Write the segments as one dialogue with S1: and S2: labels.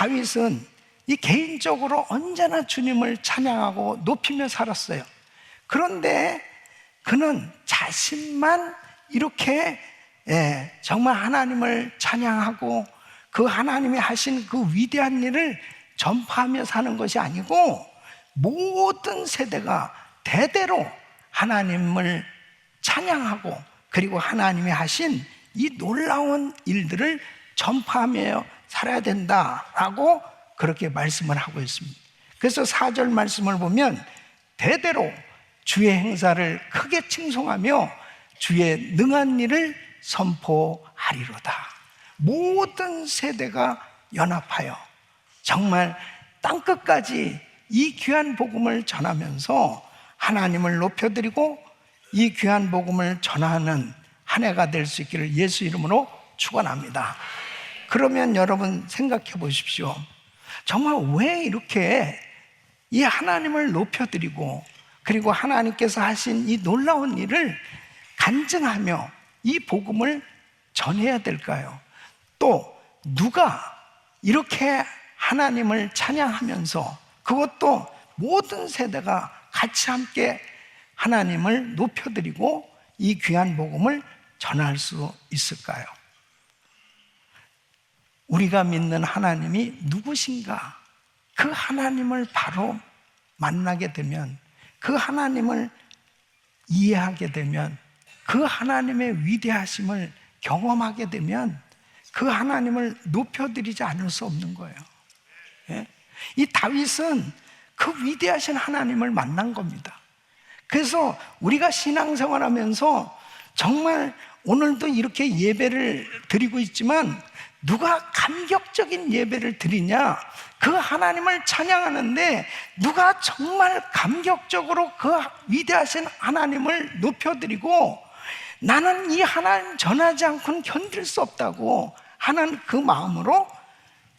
S1: 다윗은 이 개인적으로 언제나 주님을 찬양하고 높이며 살았어요. 그런데 그는 자신만 이렇게 정말 하나님을 찬양하고 그 하나님이 하신 그 위대한 일을 전파하며 사는 것이 아니고 모든 세대가 대대로 하나님을 찬양하고 그리고 하나님이 하신 이 놀라운 일들을 전파하며 살아야 된다라고 그렇게 말씀을 하고 있습니다. 그래서 4절 말씀을 보면 대대로 주의 행사를 크게 칭송하며 주의 능한 일을 선포하리로다. 모든 세대가 연합하여 정말 땅끝까지 이 귀한 복음을 전하면서 하나님을 높여드리고 이 귀한 복음을 전하는 한 해가 될 수 있기를 예수 이름으로 축원합니다. 그러면 여러분 생각해 보십시오. 정말 왜 이렇게 이 하나님을 높여드리고 그리고 하나님께서 하신 이 놀라운 일을 간증하며 이 복음을 전해야 될까요? 또 누가 이렇게 하나님을 찬양하면서 그것도 모든 세대가 같이 함께 하나님을 높여드리고 이 귀한 복음을 전할 수 있을까요? 우리가 믿는 하나님이 누구신가? 그 하나님을 바로 만나게 되면, 그 하나님을 이해하게 되면, 그 하나님의 위대하심을 경험하게 되면 그 하나님을 높여드리지 않을 수 없는 거예요. 이 다윗은 그 위대하신 하나님을 만난 겁니다. 그래서 우리가 신앙생활하면서 정말 오늘도 이렇게 예배를 드리고 있지만 누가 감격적인 예배를 드리냐? 그 하나님을 찬양하는데 누가 정말 감격적으로 그 위대하신 하나님을 높여드리고 나는 이 하나님 전하지 않고는 견딜 수 없다고 하는 그 마음으로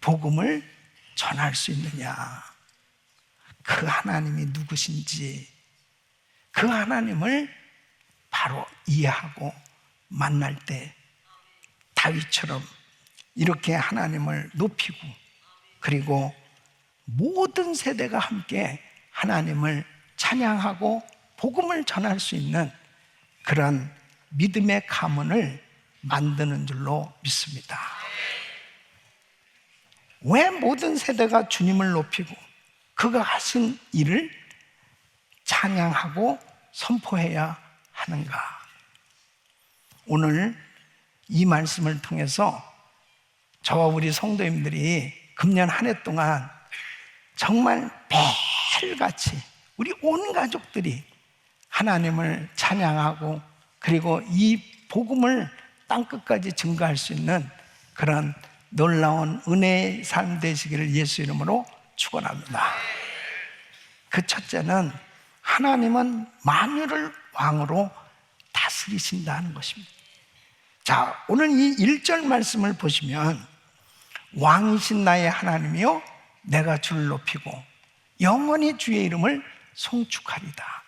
S1: 복음을 전할 수 있느냐? 그 하나님이 누구신지 그 하나님을 바로 이해하고 만날 때 다윗처럼 이렇게 하나님을 높이고 그리고 모든 세대가 함께 하나님을 찬양하고 복음을 전할 수 있는 그런 믿음의 가문을 만드는 줄로 믿습니다. 왜 모든 세대가 주님을 높이고 그가 하신 일을 찬양하고 선포해야 하는가? 오늘 이 말씀을 통해서 저와 우리 성도님들이 금년 한 해 동안 정말 매일같이 우리 온 가족들이 하나님을 찬양하고 그리고 이 복음을 땅끝까지 증거할 수 있는 그런 놀라운 은혜의 삶 되시기를 예수 이름으로 축원합니다. 그 첫째는 하나님은 만유를 왕으로 다스리신다는 것입니다. 자, 오늘 이 1절 말씀을 보시면 왕이신 나의 하나님이요 내가 주를 높이고 영원히 주의 이름을 송축하리다.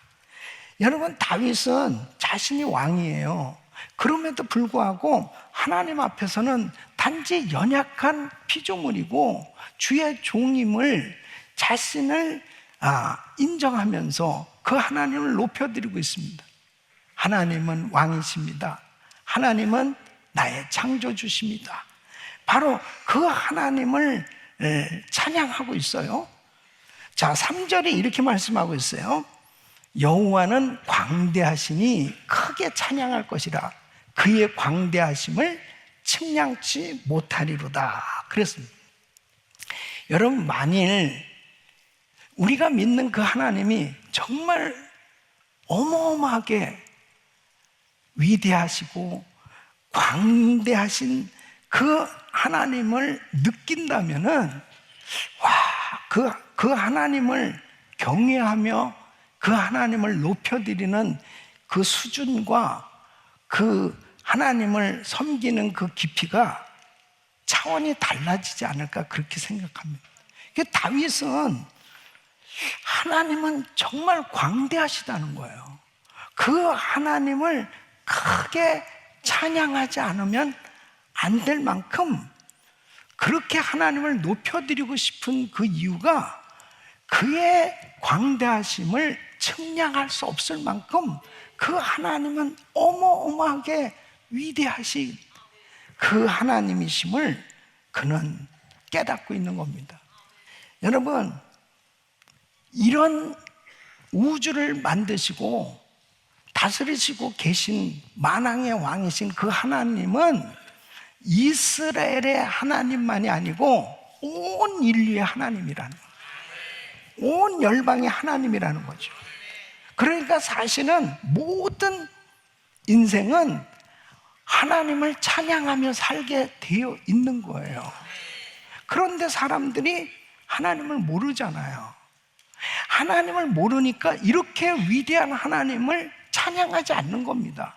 S1: 여러분, 다윗은 자신이 왕이에요. 그럼에도 불구하고 하나님 앞에서는 단지 연약한 피조물이고 주의 종임을 자신을 인정하면서 그 하나님을 높여드리고 있습니다. 하나님은 왕이십니다. 하나님은 나의 창조주십니다. 바로 그 하나님을 찬양하고 있어요. 자, 3절에 이렇게 말씀하고 있어요. 여호와는 광대하시니 크게 찬양할 것이라 그의 광대하심을 측량치 못하리로다 그랬습니다. 여러분, 만일 우리가 믿는 그 하나님이 정말 어마어마하게 위대하시고 광대하신 그 하나님을 느낀다면은 그 하나님을 경외하며 그 하나님을 높여드리는 그 수준과 그 하나님을 섬기는 그 깊이가 차원이 달라지지 않을까 그렇게 생각합니다. 다윗은 하나님은 정말 광대하시다는 거예요. 그 하나님을 크게 찬양하지 않으면 안 될 만큼 그렇게 하나님을 높여드리고 싶은 그 이유가 그의 광대하심을 측량할 수 없을 만큼 그 하나님은 어마어마하게 위대하신 그 하나님이심을 그는 깨닫고 있는 겁니다. 여러분, 이런 우주를 만드시고 다스리시고 계신 만왕의 왕이신 그 하나님은 이스라엘의 하나님만이 아니고 온 인류의 하나님이라는 거예요. 온 열방의 하나님이라는 거죠. 그러니까 사실은 모든 인생은 하나님을 찬양하며 살게 되어 있는 거예요. 그런데 사람들이 하나님을 모르잖아요. 하나님을 모르니까 이렇게 위대한 하나님을 찬양하지 않는 겁니다.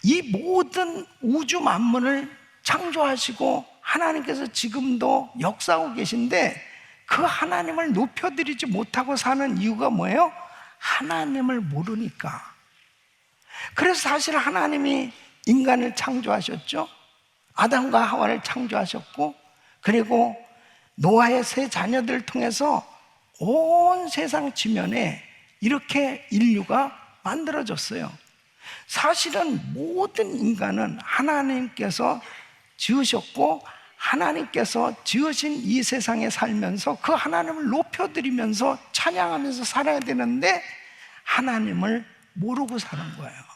S1: 이 모든 우주 만물을 창조하시고 하나님께서 지금도 역사하고 계신데 그 하나님을 높여드리지 못하고 사는 이유가 뭐예요? 하나님을 모르니까. 그래서 사실 하나님이 인간을 창조하셨죠. 아담과 하와를 창조하셨고, 그리고 노아의 세 자녀들을 통해서 온 세상 지면에 이렇게 인류가 만들어졌어요. 사실은 모든 인간은 하나님께서 지으셨고 하나님께서 지으신 이 세상에 살면서 그 하나님을 높여드리면서 찬양하면서 살아야 되는데 하나님을 모르고 사는 거예요.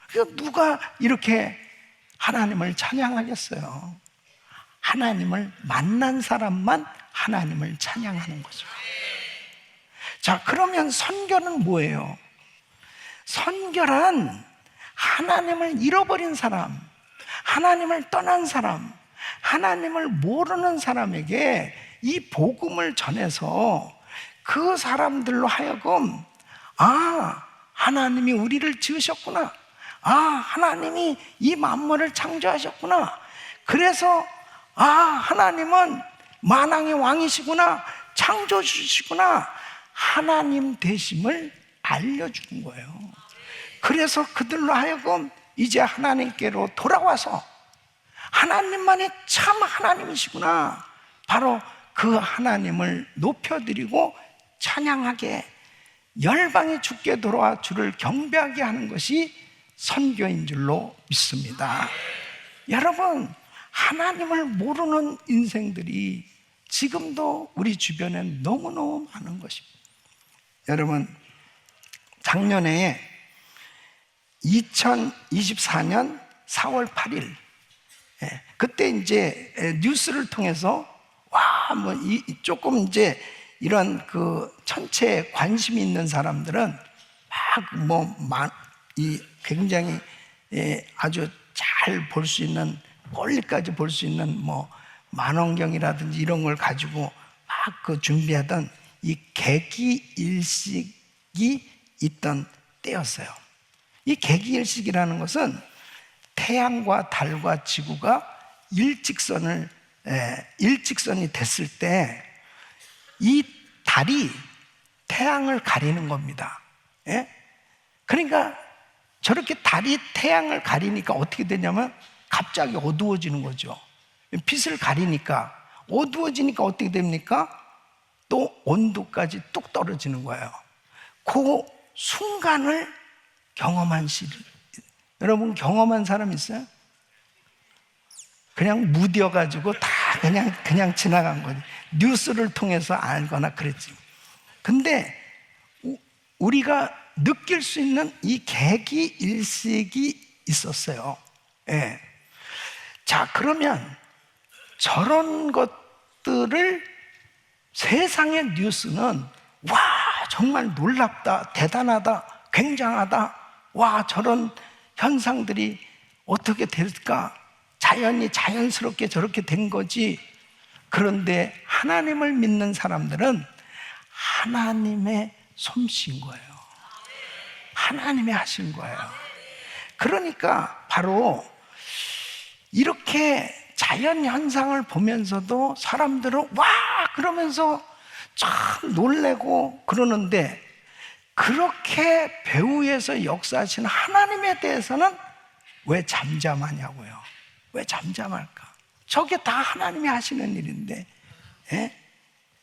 S1: 그래서 누가 이렇게 하나님을 찬양하겠어요? 하나님을 만난 사람만 하나님을 찬양하는 거죠. 자, 그러면 선교는 뭐예요? 선교란 하나님을 잃어버린 사람, 하나님을 떠난 사람, 하나님을 모르는 사람에게 이 복음을 전해서 그 사람들로 하여금 하나님이 우리를 지으셨구나, 하나님이 이 만물을 창조하셨구나, 그래서 하나님은 만왕의 왕이시구나, 창조주시구나, 하나님 되심을 알려주는 거예요. 그래서 그들로 하여금 이제 하나님께로 돌아와서 하나님만이 참 하나님이시구나, 바로 그 하나님을 높여드리고 찬양하게, 열방이 주께 돌아와 주를 경배하게 하는 것이 선교인 줄로 믿습니다. 여러분, 하나님을 모르는 인생들이 지금도 우리 주변에 너무너무 많은 것입니다. 여러분, 작년에 2024년 4월 8일 그때 이제 뉴스를 통해서 조금 이제 이런 그 천체에 관심이 있는 사람들은 굉장히 아주 잘 볼 수 있는, 멀리까지 볼 수 있는 만원경이라든지 이런 걸 가지고 그 준비하던 이 개기일식이 있던 때였어요. 이 개기일식이라는 것은 태양과 달과 지구가 일직선이 됐을 때 이 달이 태양을 가리는 겁니다. 그러니까 저렇게 달이 태양을 가리니까 어떻게 되냐면 갑자기 어두워지는 거죠. 빛을 가리니까 어두워지니까 어떻게 됩니까? 또 온도까지 뚝 떨어지는 거예요. 그 순간을 경험한 여러분 경험한 사람 있어요? 그냥 무뎌가지고 다 그냥 지나간 거지. 뉴스를 통해서 알거나 그랬지. 근데 우리가 느낄 수 있는 이 개기일식이 있었어요. 자, 그러면 저런 것들을 세상의 뉴스는 정말 놀랍다, 대단하다, 굉장하다, 저런 현상들이 어떻게 될까? 자연이 자연스럽게 저렇게 된 거지. 그런데 하나님을 믿는 사람들은 하나님의 솜씨인 거예요. 하나님이 하신 거예요. 그러니까 바로 이렇게 자연 현상을 보면서도 사람들은 그러면서 참 놀래고 그러는데, 그렇게 배후에서 역사하시는 하나님에 대해서는 왜 잠잠하냐고요. 왜 잠잠할까? 저게 다 하나님이 하시는 일인데, 예?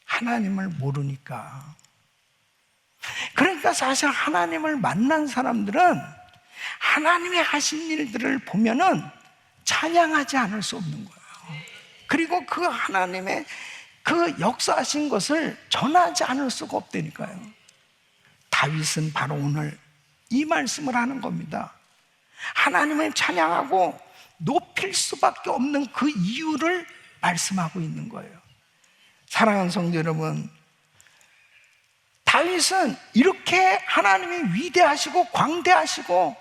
S1: 하나님을 모르니까. 그러니까 사실 하나님을 만난 사람들은 하나님이 하신 일들을 보면은 찬양하지 않을 수 없는 거예요. 그리고 그 하나님의 그 역사하신 것을 전하지 않을 수가 없다니까요. 다윗은 바로 오늘 이 말씀을 하는 겁니다. 하나님을 찬양하고 높일 수밖에 없는 그 이유를 말씀하고 있는 거예요. 사랑하는 성도 여러분, 다윗은 이렇게 하나님이 위대하시고 광대하시고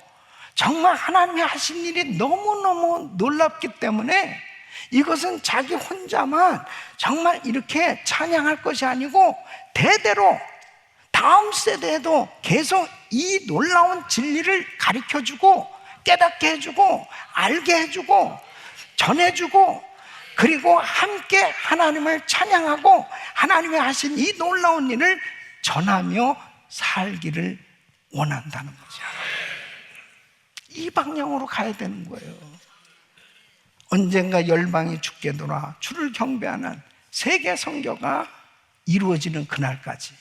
S1: 정말 하나님이 하신 일이 너무너무 놀랍기 때문에 이것은 자기 혼자만 정말 이렇게 찬양할 것이 아니고 대대로 다음 세대에도 계속 이 놀라운 진리를 가르쳐주고 깨닫게 해주고 알게 해주고 전해주고, 그리고 함께 하나님을 찬양하고 하나님이 하신 이 놀라운 일을 전하며 살기를 원한다는 거죠. 이 방향으로 가야 되는 거예요. 언젠가 열방이 주께 돌아 주를 경배하는 세계 선교가 이루어지는 그날까지.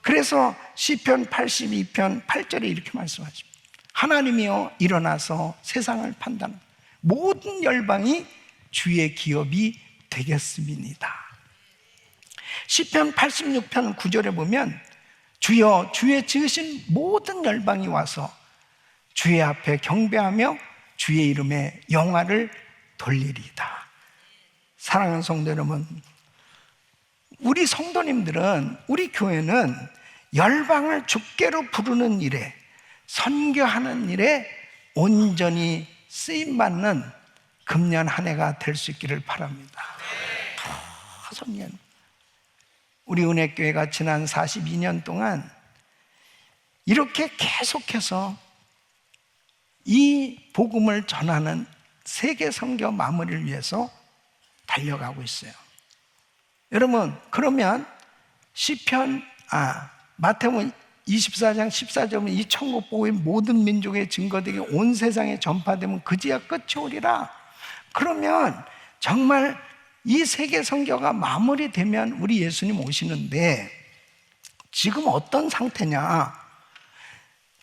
S1: 그래서 시편 82편 8절에 이렇게 말씀하십니다. 하나님이여 일어나서 세상을 판단하는 모든 열방이 주의 기업이 되겠음이니이다. 시편 86편 9절에 보면 주여 주의 지으신 모든 열방이 와서 주의 앞에 경배하며 주의 이름에 영화를 돌리리이다. 사랑하는 성도 여러분, 우리 성도님들은, 우리 교회는 열방을 주께로 부르는 일에, 선교하는 일에 온전히 쓰임받는 금년 한 해가 될 수 있기를 바랍니다. 성년, 우리 은혜교회가 지난 42년 동안 이렇게 계속해서 이 복음을 전하는 세계 선교 마무리를 위해서 달려가고 있어요. 여러분, 그러면 마태복음 24장 14절은 이 천국 복음이 모든 민족의 증거되게 온 세상에 전파되면 그제야 끝이 오리라. 그러면 정말 이 세계 선교가 마무리되면 우리 예수님 오시는데 지금 어떤 상태냐?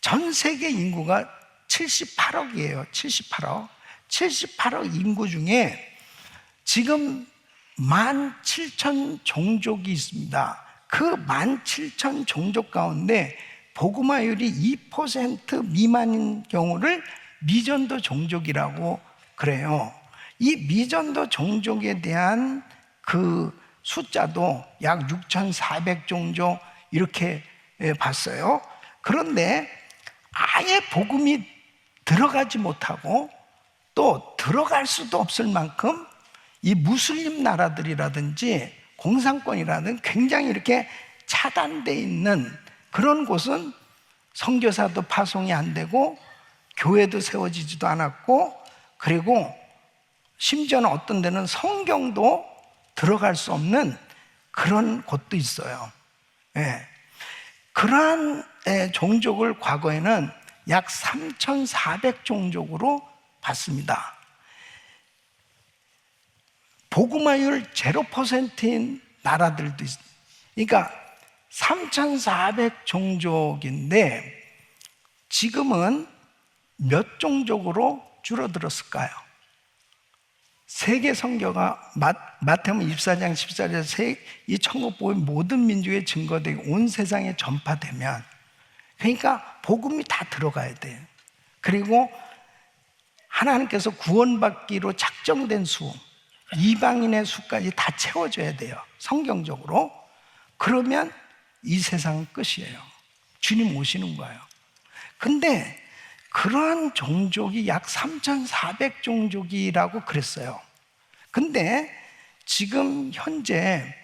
S1: 전 세계 인구가 78억이에요. 78억 인구 중에 지금 17,000 종족이 있습니다. 그 17,000 종족 가운데 복음화율이 2% 미만인 경우를 미전도 종족이라고 그래요. 이 미전도 종족에 대한 그 숫자도 약 6,400 종족 이렇게 봤어요. 그런데 아예 복음이 들어가지 못하고 또 들어갈 수도 없을 만큼 이 무슬림 나라들이라든지 공산권이라든 굉장히 이렇게 차단되어 있는 그런 곳은 선교사도 파송이 안 되고 교회도 세워지지도 않았고, 그리고 심지어는 어떤 데는 성경도 들어갈 수 없는 그런 곳도 있어요. 예. 그러한 종족을 과거에는 약 3,400 종족으로 봤습니다. 복음화율 0%인 나라들도 있습니다. 그러니까 3,400 종족인데 지금은 몇 종족으로 줄어들었을까요? 세계 선교가 마태복음 24장 14절에서 이 천국 복음이 모든 민족의 증거되고 온 세상에 전파되면, 그러니까 복음이 다 들어가야 돼요. 그리고 하나님께서 구원받기로 작정된 수, 이방인의 수까지 다 채워줘야 돼요. 성경적으로. 그러면 이 세상은 끝이에요. 주님 오시는 거예요. 근데 그러한 종족이 약 3,400 종족이라고 그랬어요. 근데 지금 현재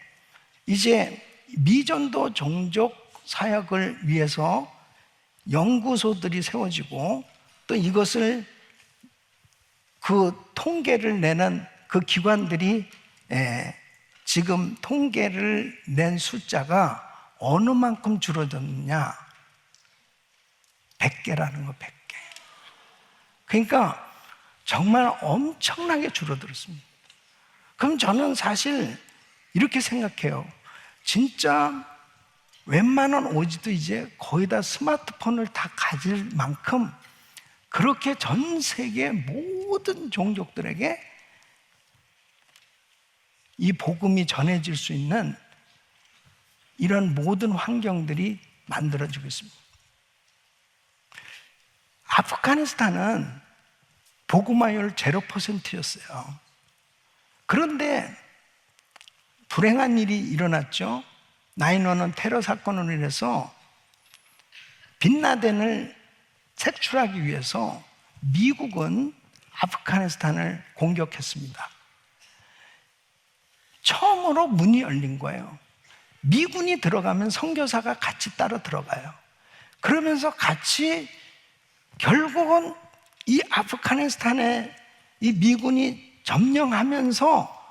S1: 이제 미전도 종족 사역을 위해서 연구소들이 세워지고 또 이것을 그 통계를 내는 그 기관들이 지금 통계를 낸 숫자가 어느 만큼 줄어들었냐? 100개라는 거, 100개. 그러니까 정말 엄청나게 줄어들었습니다. 그럼 저는 사실 이렇게 생각해요. 진짜 웬만한 오지도 이제 거의 다 스마트폰을 다 가질 만큼 그렇게 전 세계 모든 종족들에게 이 복음이 전해질 수 있는 이런 모든 환경들이 만들어지고 있습니다. 아프가니스탄은 복음화율 0%였어요. 그런데 불행한 일이 일어났죠. 9/11 테러 사건으로 인해서 빈라덴을 색출하기 위해서 미국은 아프가니스탄을 공격했습니다. 처음으로 문이 열린 거예요. 미군이 들어가면 선교사가 같이 따라 들어가요. 그러면서 같이 결국은 이 아프가니스탄에 이 미군이 점령하면서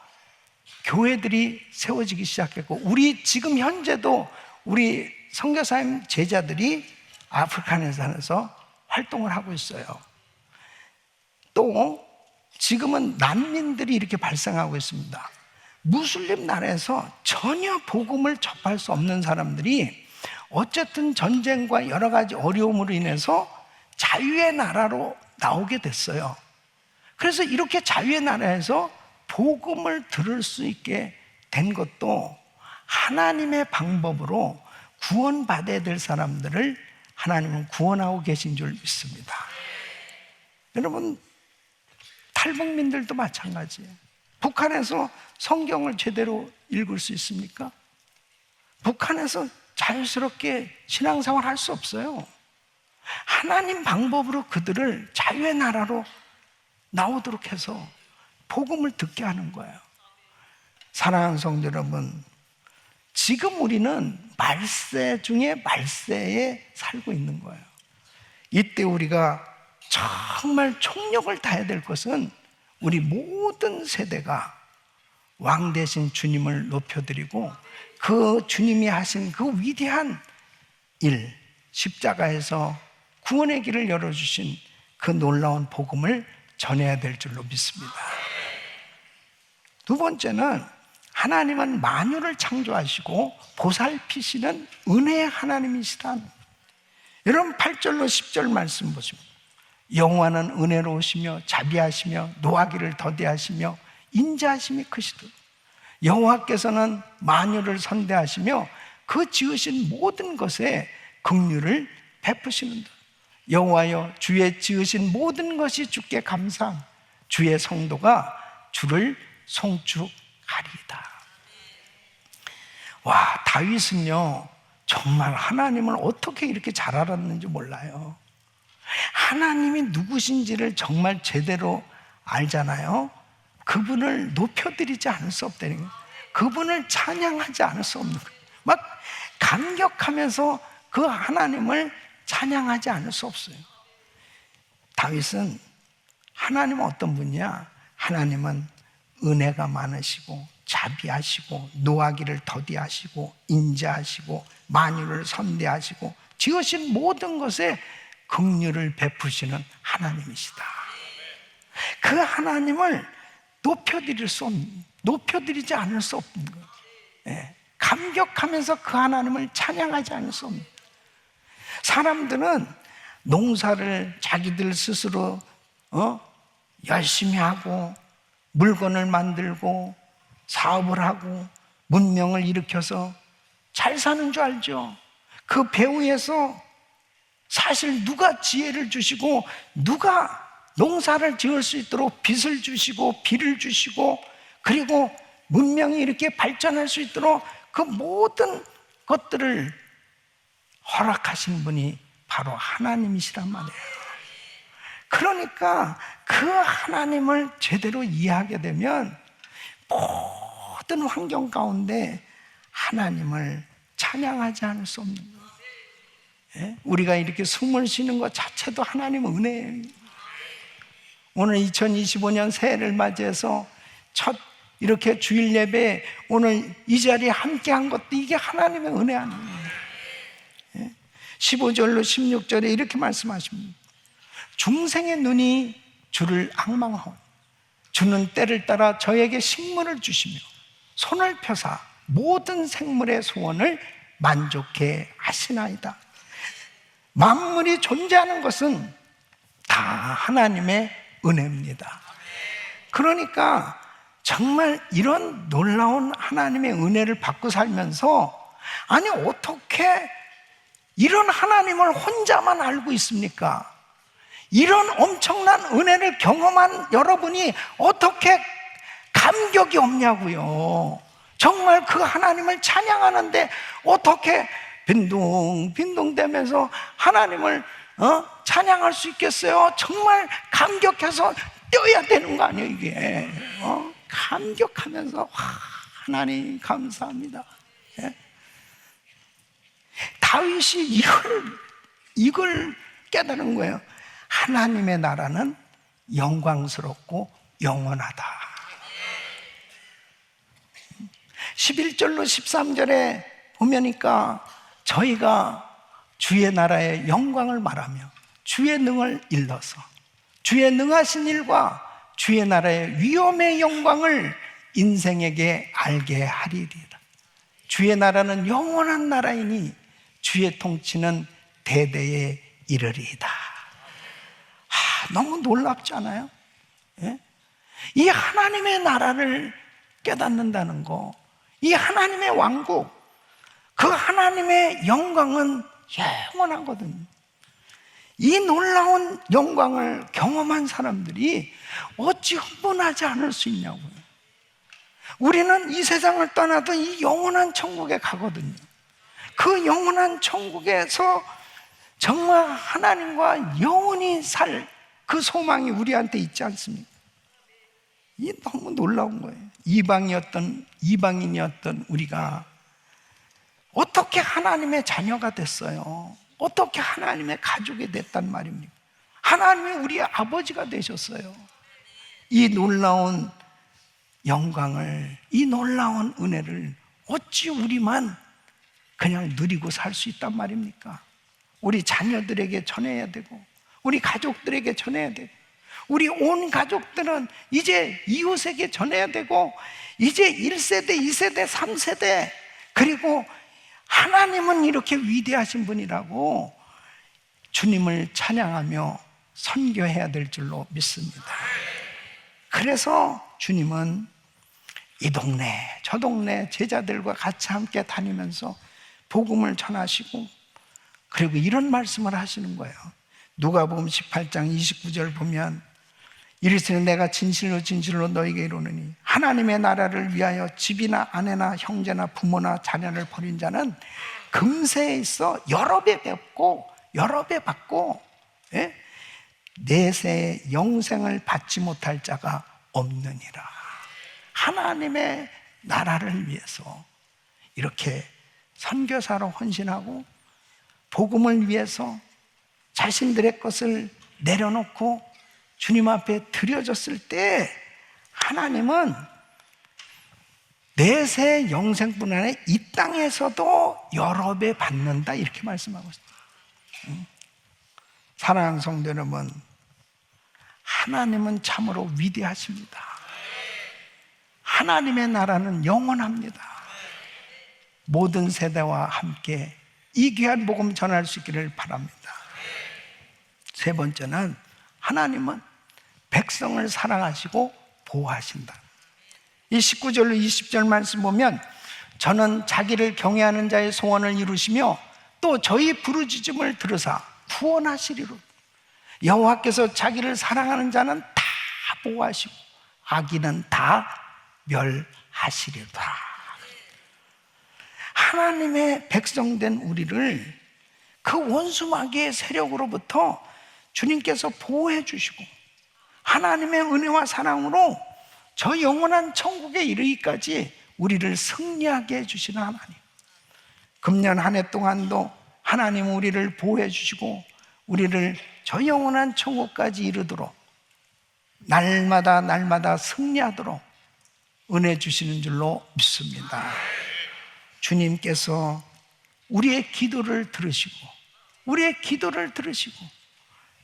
S1: 교회들이 세워지기 시작했고, 우리 지금 현재도 우리 선교사님 제자들이 아프가니스탄에서 활동을 하고 있어요. 또 지금은 난민들이 이렇게 발생하고 있습니다. 무슬림 나라에서 전혀 복음을 접할 수 없는 사람들이 어쨌든 전쟁과 여러 가지 어려움으로 인해서 자유의 나라로 나오게 됐어요. 그래서 이렇게 자유의 나라에서 복음을 들을 수 있게 된 것도 하나님의 방법으로 구원받아야 될 사람들을 하나님은 구원하고 계신 줄 믿습니다. 여러분, 탈북민들도 마찬가지예요. 북한에서 성경을 제대로 읽을 수 있습니까? 북한에서 자유스럽게 신앙생활 할 수 없어요. 하나님 방법으로 그들을 자유의 나라로 나오도록 해서 복음을 듣게 하는 거예요. 사랑하는 성도 여러분, 지금 우리는 말세 중에 말세에 살고 있는 거예요. 이때 우리가 정말 총력을 다해야 될 것은 우리 모든 세대가 왕 대신 주님을 높여드리고 그 주님이 하신 그 위대한 일, 십자가에서 구원의 길을 열어주신 그 놀라운 복음을 전해야 될 줄로 믿습니다. 두 번째는 하나님은 만유를 창조하시고 보살피시는 은혜의 하나님이시다. 여러분 8절로 10절 말씀 보시면 여호와는 은혜로우시며 자비하시며 노하기를 더디하시며 인자하심이 크시도다. 여호와께서는 만유를 선대하시며 그 지으신 모든 것에 긍휼을 베푸시는다. 여호와여 주의 지으신 모든 것이 주께 감사함. 주의 성도가 주를 송축하리이다. 와, 다윗은요 정말 하나님을 어떻게 이렇게 잘 알았는지 몰라요. 하나님이 누구신지를 정말 제대로 알잖아요. 그분을 높여드리지 않을 수 없다는 거예요. 그분을 찬양하지 않을 수 없는 거예요. 막 감격하면서 그 하나님을 찬양하지 않을 수 없어요. 다윗은 하나님은 어떤 분이야? 하나님은 은혜가 많으시고 자비하시고 노하기를 더디하시고 인자하시고 만유를 선대하시고 지으신 모든 것에 긍휼을 베푸시는 하나님이시다. 그 하나님을 높여드리지 않을 수 없는 거예요. 예, 감격하면서 그 하나님을 찬양하지 않을 수 없는 거예요. 사람들은 농사를 자기들 스스로 열심히 하고 물건을 만들고 사업을 하고 문명을 일으켜서 잘 사는 줄 알죠. 그 배후에서 사실 누가 지혜를 주시고 누가 농사를 지을 수 있도록 빚을 주시고 비를 주시고 그리고 문명이 이렇게 발전할 수 있도록 그 모든 것들을 허락하신 분이 바로 하나님이시란 말이에요. 그러니까 그 하나님을 제대로 이해하게 되면 모든 환경 가운데 하나님을 찬양하지 않을 수 없는 거예요. 예? 우리가 이렇게 숨을 쉬는 것 자체도 하나님의 은혜예요. 오늘 2025년 새해를 맞이해서 첫 이렇게 주일 예배 오늘 이 자리에 함께 한 것도 이게 하나님의 은혜 아닙니까? 15절로 16절에 이렇게 말씀하십니다. 중생의 눈이 주를 앙망하오 주는 때를 따라 저에게 식물을 주시며 손을 펴사 모든 생물의 소원을 만족해 하시나이다. 만물이 존재하는 것은 다 하나님의 은혜입니다. 그러니까 정말 이런 놀라운 하나님의 은혜를 받고 살면서, 아니 어떻게 이런 하나님을 혼자만 알고 있습니까? 이런 엄청난 은혜를 경험한 여러분이 어떻게 감격이 없냐고요. 정말 그 하나님을 찬양하는데 어떻게 빈둥빈둥대면서 하나님을 찬양할 수 있겠어요? 정말 감격해서 뛰어야 되는 거 아니에요 이게. 감격하면서 하나님 감사합니다. 예? 다윗이 이걸 깨달은 거예요. 하나님의 나라는 영광스럽고 영원하다. 11절로 13절에 보면니까 저희가 주의 나라의 영광을 말하며 주의 능을 일러서 주의 능하신 일과 주의 나라의 위엄의 영광을 인생에게 알게 하리이다. 주의 나라는 영원한 나라이니 주의 통치는 대대에 이르리이다. 너무 놀랍지 않아요? 예? 이 하나님의 나라를 깨닫는다는 거, 이 하나님의 왕국, 그 하나님의 영광은 영원하거든요. 이 놀라운 영광을 경험한 사람들이 어찌 흥분하지 않을 수 있냐고요. 우리는 이 세상을 떠나도 이 영원한 천국에 가거든요. 그 영원한 천국에서 정말 하나님과 영원히 살 그 소망이 우리한테 있지 않습니까? 이게 너무 놀라운 거예요. 이방인이었던 우리가 어떻게 하나님의 자녀가 됐어요? 어떻게 하나님의 가족이 됐단 말입니까? 하나님이 우리의 아버지가 되셨어요. 이 놀라운 영광을, 이 놀라운 은혜를 어찌 우리만 그냥 누리고 살 수 있단 말입니까? 우리 자녀들에게 전해야 되고, 우리 가족들에게 전해야 되고, 우리 온 가족들은 이제 이웃에게 전해야 되고, 이제 1세대, 2세대, 3세대, 그리고 하나님은 이렇게 위대하신 분이라고 주님을 찬양하며 선교해야 될 줄로 믿습니다. 그래서 주님은 이 동네 저 동네 제자들과 같이 함께 다니면서 복음을 전하시고, 그리고 이런 말씀을 하시는 거예요. 누가복음 18장 29절 보면 이르시되 내가 진실로 진실로 너에게 이르노니 하나님의 나라를 위하여 집이나 아내나 형제나 부모나 자녀를 버린 자는 금세에 있어 여러 배 뵙고 여러 배 받고, 예? 내세의 영생을 받지 못할 자가 없느니라. 하나님의 나라를 위해서 이렇게 선교사로 헌신하고 복음을 위해서 자신들의 것을 내려놓고 주님 앞에 드려졌을 때 하나님은 내세 영생뿐 아니라 이 땅에서도 여러 배 받는다, 이렇게 말씀하고 있습니다. 사랑하는 성도 여러분, 하나님은 참으로 위대하십니다. 하나님의 나라는 영원합니다. 모든 세대와 함께 이 귀한 복음 전할 수 있기를 바랍니다. 세 번째는 하나님은 백성을 사랑하시고 보호하신다. 이 19절로 20절 말씀 보면 저는 자기를 경외하는 자의 소원을 이루시며 또 저희 부르짖음을 들으사 구원하시리로. 여호와께서 자기를 사랑하는 자는 다 보호하시고 악인은 다 멸하시리라. 하나님의 백성된 우리를 그 원수 마귀의 세력으로부터 주님께서 보호해 주시고 하나님의 은혜와 사랑으로 저 영원한 천국에 이르기까지 우리를 승리하게 해주시는 하나님. 금년 한 해 동안도 하나님은 우리를 보호해 주시고 우리를 저 영원한 천국까지 이르도록 날마다 날마다 승리하도록 은혜 주시는 줄로 믿습니다. 주님께서 우리의 기도를 들으시고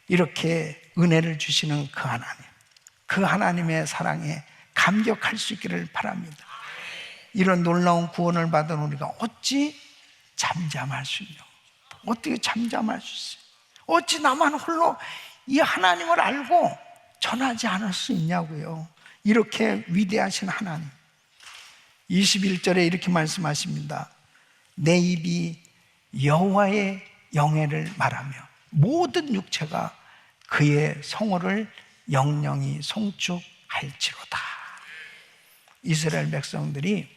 S1: 이렇게 은혜를 주시는 그 하나님, 그 하나님의 사랑에 감격할 수 있기를 바랍니다. 이런 놀라운 구원을 받은 우리가 어찌 잠잠할 수 있냐? 어떻게 잠잠할 수 있어요? 어찌 나만 홀로 이 하나님을 알고 전하지 않을 수 있냐고요. 이렇게 위대하신 하나님. 21절에 이렇게 말씀하십니다. 내 입이 여호와의 영예를 말하며 모든 육체가 그의 성호를 영영히 송축할지로다. 이스라엘 백성들이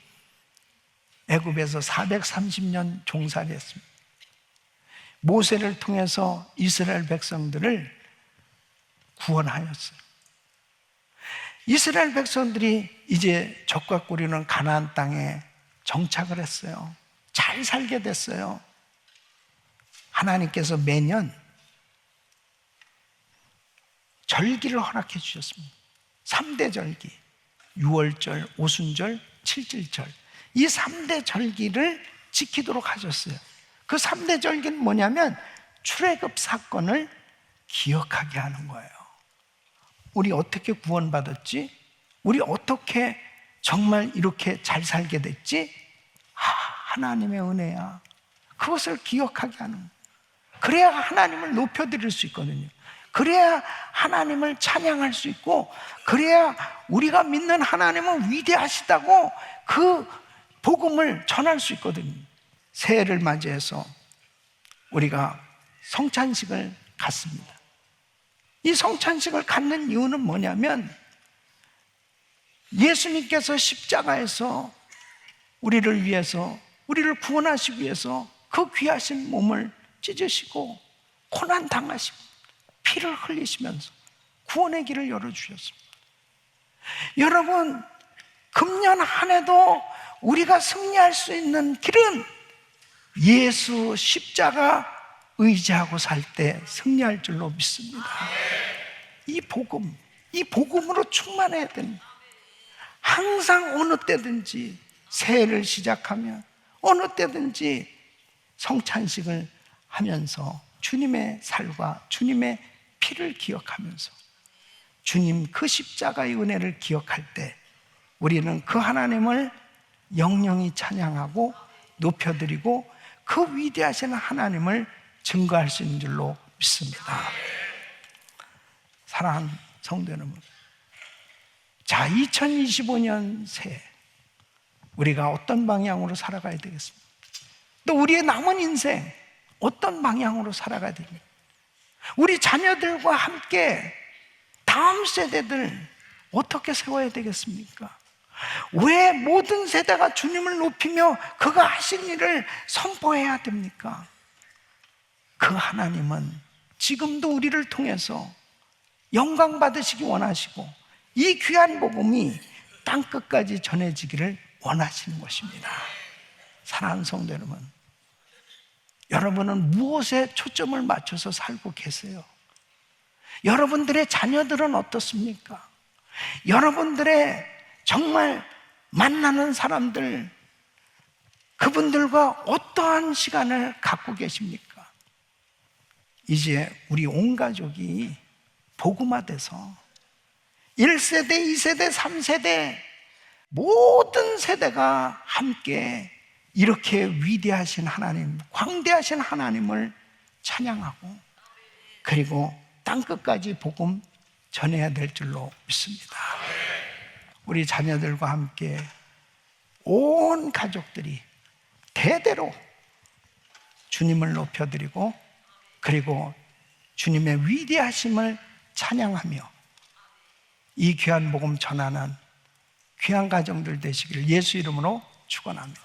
S1: 애굽에서 430년 종살이 했습니다. 모세를 통해서 이스라엘 백성들을 구원하였어요. 이스라엘 백성들이 이제 적과 꾸리는 가나안 땅에 정착을 했어요. 잘 살게 됐어요. 하나님께서 매년 절기를 허락해 주셨습니다. 3대 절기, 유월절, 오순절, 칠칠절. 이 3대 절기를 지키도록 하셨어요. 그 3대 절기는 뭐냐면 출애굽 사건을 기억하게 하는 거예요. 우리 어떻게 구원받았지? 우리 어떻게 정말 이렇게 잘 살게 됐지? 하나님의 은혜야. 그것을 기억하게 하는 거예요. 그래야 하나님을 높여드릴 수 있거든요. 그래야 하나님을 찬양할 수 있고, 그래야 우리가 믿는 하나님은 위대하시다고 그 복음을 전할 수 있거든요. 새해를 맞이해서 우리가 성찬식을 갖습니다. 이 성찬식을 갖는 이유는 뭐냐면 예수님께서 십자가에서 우리를 위해서, 우리를 구원하시기 위해서 그 귀하신 몸을 찢으시고 고난 당하시고 피를 흘리시면서 구원의 길을 열어주셨습니다. 여러분, 금년 한 해도 우리가 승리할 수 있는 길은 예수 십자가 의지하고 살 때 승리할 줄로 믿습니다. 이 복음으로 충만해야 됩니다. 항상 어느 때든지 새해를 시작하면 어느 때든지 성찬식을 하면서 주님의 살과 주님의 피를 기억하면서 주님 그 십자가의 은혜를 기억할 때 우리는 그 하나님을 영영히 찬양하고 높여드리고 그 위대하신 하나님을 증거할 수 있는 줄로 믿습니다. 사랑하는 성도 여러분, 자, 2025년 새해 우리가 어떤 방향으로 살아가야 되겠습니까? 또 우리의 남은 인생 어떤 방향으로 살아가야 됩니까? 우리 자녀들과 함께 다음 세대들 어떻게 세워야 되겠습니까? 왜 모든 세대가 주님을 높이며 그가 하신 일을 선포해야 됩니까? 그 하나님은 지금도 우리를 통해서 영광 받으시기 원하시고 이 귀한 복음이 땅끝까지 전해지기를 원하시는 것입니다. 사랑하는 성도 여러분, 여러분은 무엇에 초점을 맞춰서 살고 계세요? 여러분들의 자녀들은 어떻습니까? 여러분들의 정말 만나는 사람들, 그분들과 어떠한 시간을 갖고 계십니까? 이제 우리 온 가족이 복음화돼서 1세대, 2세대, 3세대 모든 세대가 함께 이렇게 위대하신 하나님, 광대하신 하나님을 찬양하고 그리고 땅끝까지 복음 전해야 될 줄로 믿습니다. 우리 자녀들과 함께 온 가족들이 대대로 주님을 높여드리고 그리고 주님의 위대하심을 찬양하며 이 귀한 복음 전하는 귀한 가정들 되시기를 예수 이름으로 축원합니다.